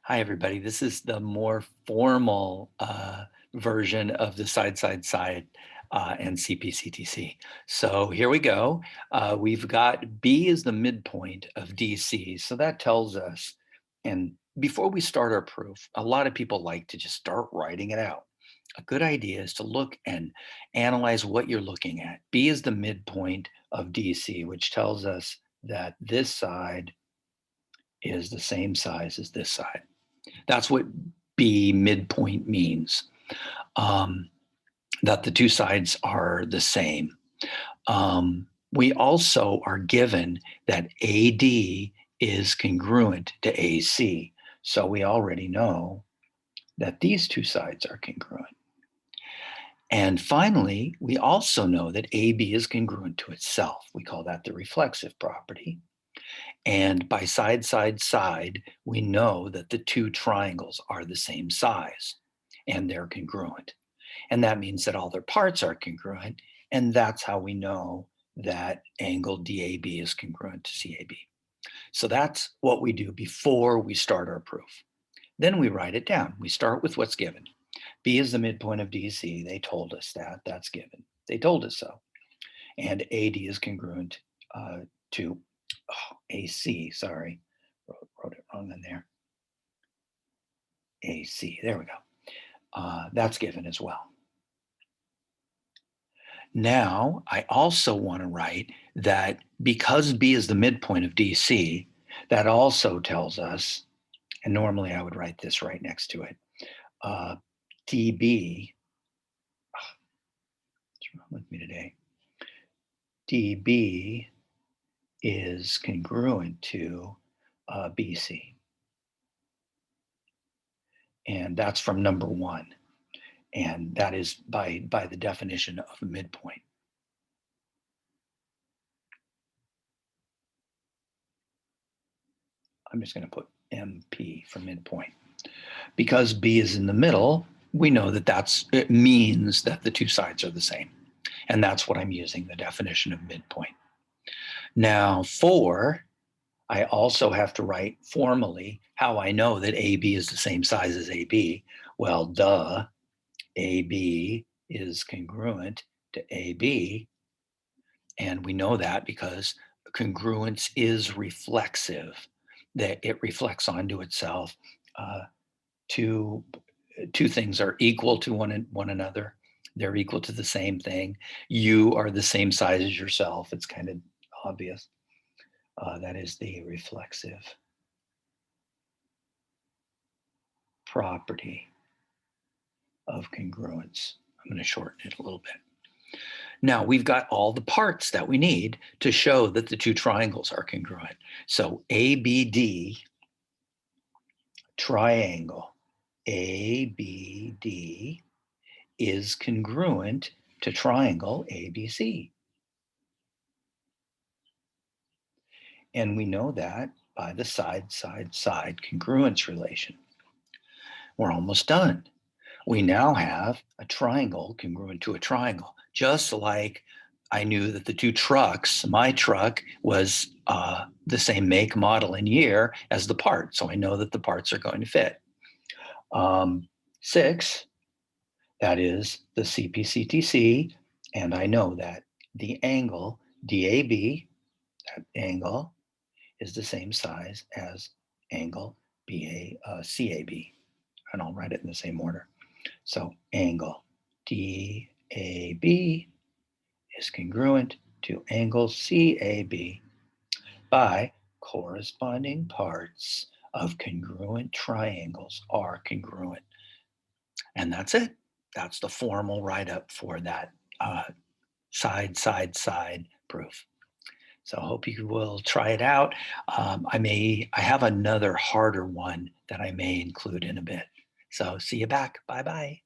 Hi, everybody. This is the more formal version of the side, and CPCTC. So here we go. We've got B is the midpoint of DC. So that tells us, and before we start our proof, a lot of people like to just start writing it out. A good idea is to look and analyze what you're looking at. B is the midpoint of DC, which tells us that this side is the same size as this side. That's what B midpoint means, um, that the two sides are the same. We also are given that AD is congruent to AC. So we already know that these two sides are congruent. And finally, we also know that AB is congruent to itself. We call that the reflexive property. And by side, side, side, we know that the two triangles are the same size and they're congruent. And that means that all their parts are congruent. And that's how we know that angle DAB is congruent to CAB. So that's what we do before we start our proof. Then we write it down. We start with what's given. B is the midpoint of DC. They told us that. That's given. They told us so. And AD is congruent to AC, sorry, wrote it wrong in there. AC, there we go. That's given as well. Now, I also want to write that because B is the midpoint of DC, that also tells us, and normally I would write this right next to it, DB, what's wrong with me today? DB is congruent to BC. And that's from number one. And that is by the definition of a midpoint. I'm just going to put MP for midpoint. Because B is in the middle, we know that it means that the two sides are the same. And that's what I'm using, the definition of midpoint. Now, I also have to write formally how I know that AB is the same size as AB. Well, duh, AB is congruent to AB. And we know that because congruence is reflexive, that it reflects onto itself. Two things are equal to one another. They're equal to the same thing. You are the same size as yourself. It's kind of obvious. That is the reflexive property of congruence. I'm going to shorten it a little bit. Now we've got all the parts that we need to show that the two triangles are congruent. So ABD triangle, ABD is congruent to triangle ABC. And we know that by the side, side, side congruence relation. We're almost done. We now have a triangle congruent to a triangle, just like I knew that the two trucks, my truck was the same make, model, and year as the part. So I know that the parts are going to fit. 6, that is the CPCTC, and I know that the angle DAB, that angle, is the same size as angle CAB, and I'll write it in the same order. So angle DAB is congruent to angle CAB by corresponding parts of congruent triangles are congruent. And that's it. That's the formal write-up for that side, side, side proof. So I hope you will try it out. I have another harder one that I may include in a bit. So see you back. Bye-bye.